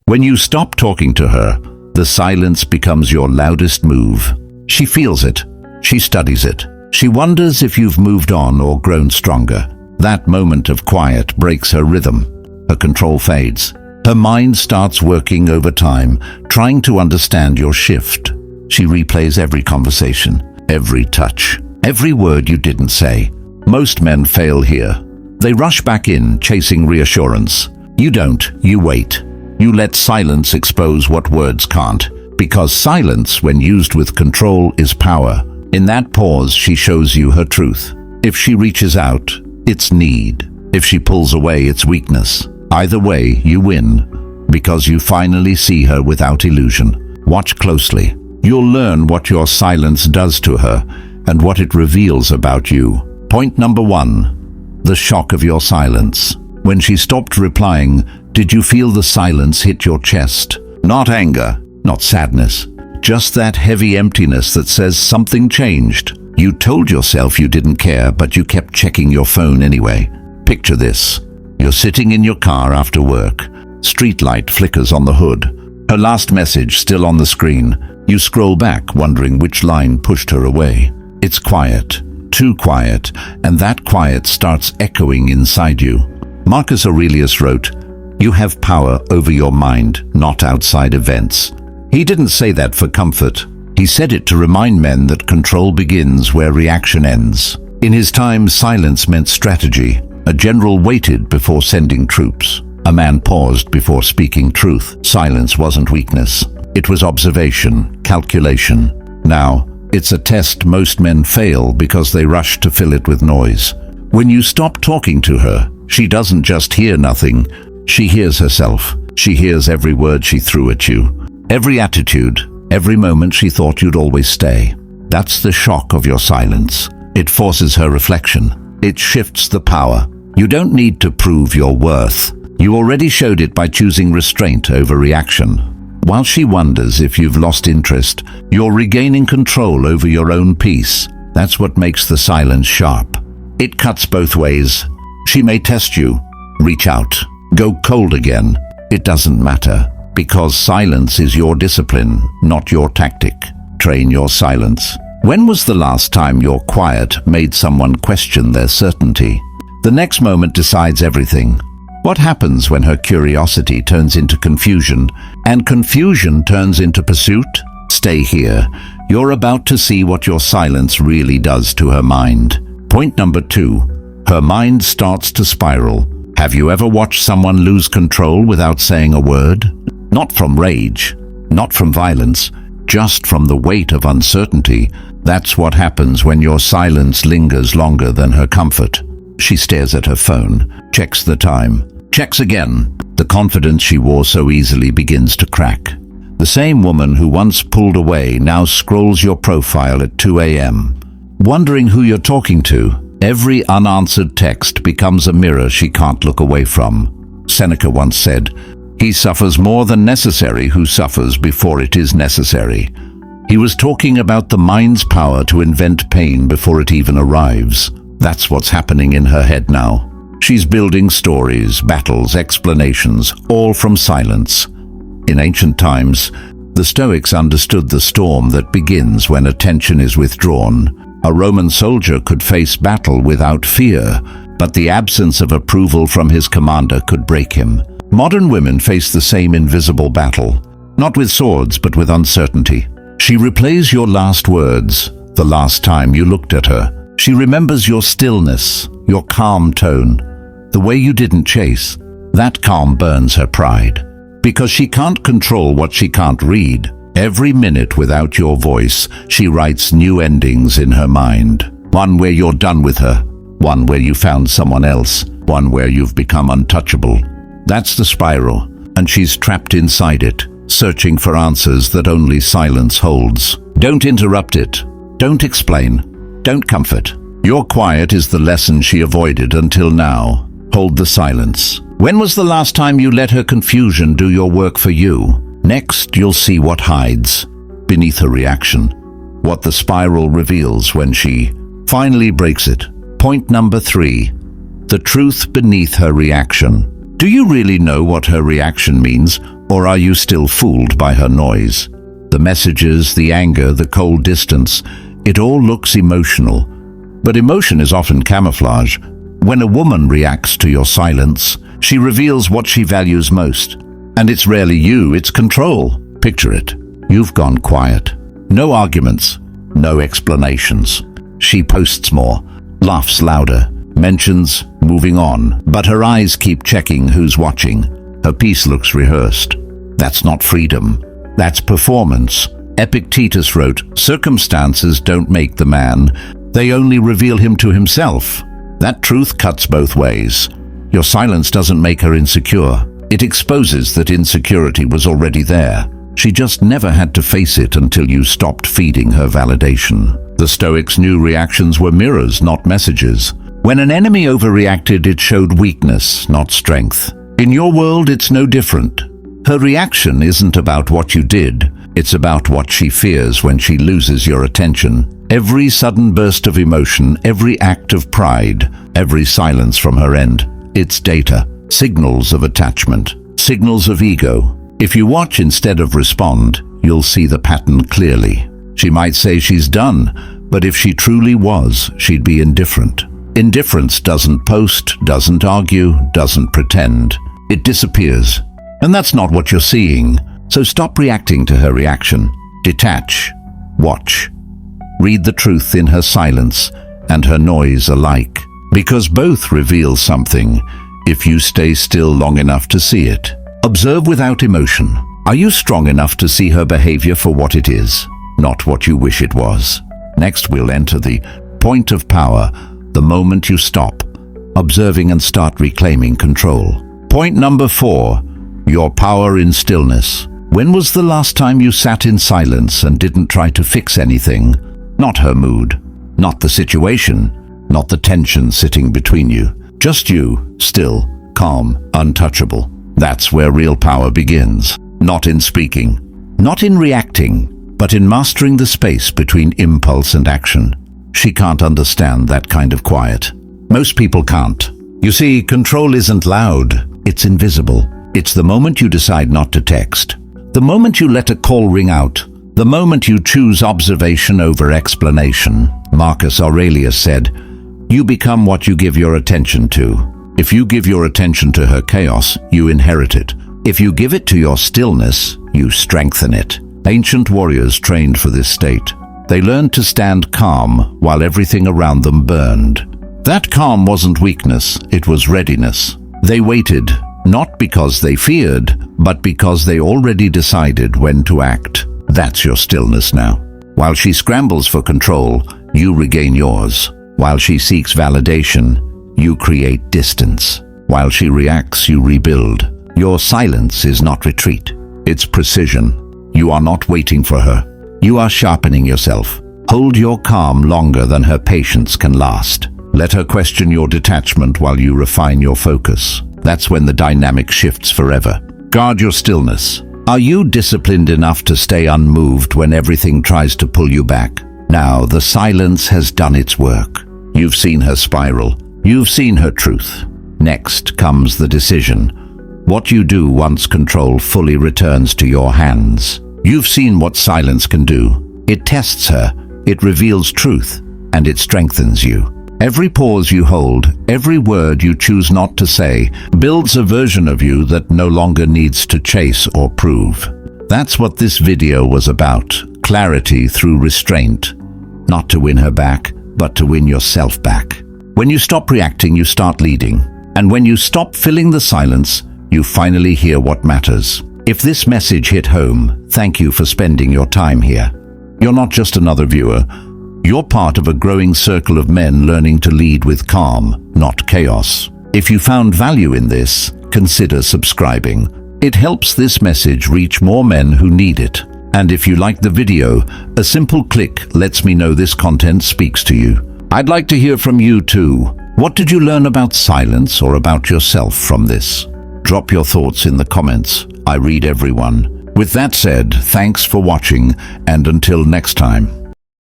When you stop talking to her, the silence becomes your loudest move. She feels it. She studies it. She wonders if you've moved on or grown stronger. That moment of quiet breaks her rhythm. Her control fades. Her mind starts working overtime, trying to understand your shift. She replays every conversation, every touch, every word you didn't say. Most men fail here. They rush back in, chasing reassurance. You don't. You wait. You let silence expose what words can't. Because silence, when used with control, is power. In that pause, she shows you her truth. If she reaches out, it's need. If she pulls away, it's weakness. Either way, you win, because you finally see her without illusion. Watch closely. You'll learn what your silence does to her and what it reveals about you. Point number 1. The shock of your silence. When she stopped replying, did you feel the silence hit your chest? Not anger, not sadness, just that heavy emptiness that says something changed. You told yourself you didn't care, but you kept checking your phone anyway. Picture this. You're sitting in your car after work. Streetlight flickers on the hood. Her last message still on the screen. You scroll back, wondering which line pushed her away. It's quiet, too quiet, and that quiet starts echoing inside you. Marcus Aurelius wrote, "You have power over your mind, not outside events." He didn't say that for comfort. He said it to remind men that control begins where reaction ends. In his time, silence meant strategy. A general waited before sending troops. A man paused before speaking truth. Silence wasn't weakness. It was observation, calculation. Now, it's a test most men fail because they rush to fill it with noise. When you stop talking to her, she doesn't just hear nothing. She hears herself. She hears every word she threw at you. Every attitude, every moment she thought you'd always stay. That's the shock of your silence. It forces her reflection. It shifts the power. You don't need to prove your worth. You already showed it by choosing restraint over reaction. While she wonders if you've lost interest, you're regaining control over your own peace. That's what makes the silence sharp. It cuts both ways. She may test you, reach out, go cold again. It doesn't matter, because silence is your discipline, not your tactic. Train your silence. When was the last time your quiet made someone question their certainty? The next moment decides everything. What happens when her curiosity turns into confusion, and confusion turns into pursuit? Stay here. You're about to see what your silence really does to her mind. Point number 2. Her mind starts to spiral. Have you ever watched someone lose control without saying a word? Not from rage, not from violence, just from the weight of uncertainty. That's what happens when your silence lingers longer than her comfort. She stares at her phone, checks the time, checks again. The confidence she wore so easily begins to crack. The same woman who once pulled away now scrolls your profile at 2 a.m., wondering who you're talking to. Every unanswered text becomes a mirror she can't look away from. Seneca once said, "He suffers more than necessary who suffers before it is necessary." He was talking about the mind's power to invent pain before it even arrives. That's what's happening in her head now. She's building stories, battles, explanations, all from silence. In ancient times, the Stoics understood the storm that begins when attention is withdrawn. A Roman soldier could face battle without fear, but the absence of approval from his commander could break him. Modern women face the same invisible battle, not with swords, but with uncertainty. She replays your last words, the last time you looked at her. She remembers your stillness, your calm tone, the way you didn't chase. That calm burns her pride. Because she can't control what she can't read. Every minute without your voice, she writes new endings in her mind. One where you're done with her, one where you found someone else, one where you've become untouchable. That's the spiral, and she's trapped inside it, searching for answers that only silence holds. Don't interrupt it. Don't explain. Don't comfort. Your quiet is the lesson she avoided until now. Hold the silence. When was the last time you let her confusion do your work for you? Next, you'll see what hides beneath her reaction, what the spiral reveals when she finally breaks it. Point number 3. The truth beneath her reaction. Do you really know what her reaction means? Or are you still fooled by her noise? The messages, the anger, the cold distance, it all looks emotional. But emotion is often camouflage. When a woman reacts to your silence, she reveals what she values most. And it's rarely you, it's control. Picture it. You've gone quiet. No arguments, no explanations. She posts more, laughs louder, mentions moving on, but her eyes keep checking who's watching. Her piece looks rehearsed. That's not freedom. That's performance. Epictetus wrote, "Circumstances don't make the man. They only reveal him to himself." That truth cuts both ways. Your silence doesn't make her insecure. It exposes that insecurity was already there. She just never had to face it until you stopped feeding her validation. The Stoics knew reactions were mirrors, not messages. When an enemy overreacted, it showed weakness, not strength. In your world, it's no different. Her reaction isn't about what you did. It's about what she fears when she loses your attention. Every sudden burst of emotion, every act of pride, every silence from her end, it's data, signals of attachment, signals of ego. If you watch instead of respond, you'll see the pattern clearly. She might say she's done, but if she truly was, she'd be indifferent. Indifference doesn't post, doesn't argue, doesn't pretend. It disappears. And that's not what you're seeing. So stop reacting to her reaction. Detach. Watch. Read the truth in her silence and her noise alike. Because both reveal something, if you stay still long enough to see it. Observe without emotion. Are you strong enough to see her behavior for what it is, not what you wish it was? Next, we'll enter the point of power, the moment you stop observing and start reclaiming control. Point number 4, your power in stillness. When was the last time you sat in silence and didn't try to fix anything? Not her mood, not the situation, not the tension sitting between you. Just you, still, calm, untouchable. That's where real power begins. Not in speaking, not in reacting, but in mastering the space between impulse and action. She can't understand that kind of quiet. Most people can't. You see, control isn't loud, it's invisible. It's the moment you decide not to text, the moment you let a call ring out, the moment you choose observation over explanation. Marcus Aurelius said, "You become what you give your attention to." If you give your attention to her chaos, you inherit it. If you give it to your stillness, you strengthen it. Ancient warriors trained for this state. They learned to stand calm while everything around them burned. That calm wasn't weakness, it was readiness. They waited, not because they feared, but because they already decided when to act. That's your stillness now. While she scrambles for control, you regain yours. While she seeks validation, you create distance. While she reacts, you rebuild. Your silence is not retreat, it's precision. You are not waiting for her. You are sharpening yourself. Hold your calm longer than her patience can last. Let her question your detachment while you refine your focus. That's when the dynamic shifts forever. Guard your stillness. Are you disciplined enough to stay unmoved when everything tries to pull you back? Now, the silence has done its work. You've seen her spiral. You've seen her truth. Next comes the decision. What you do once control fully returns to your hands. You've seen what silence can do. It tests her, it reveals truth, and it strengthens you. Every pause you hold, every word you choose not to say, builds a version of you that no longer needs to chase or prove. That's what this video was about. Clarity through restraint. Not to win her back, but to win yourself back. When you stop reacting, you start leading. And when you stop filling the silence, you finally hear what matters. If this message hit home, thank you for spending your time here. You're not just another viewer. You're part of a growing circle of men learning to lead with calm, not chaos. If you found value in this, consider subscribing. It helps this message reach more men who need it. And if you like the video, a simple click lets me know this content speaks to you. I'd like to hear from you too. What did you learn about silence or about yourself from this? Drop your thoughts in the comments. I read everyone. With that said, thanks for watching, and until next time.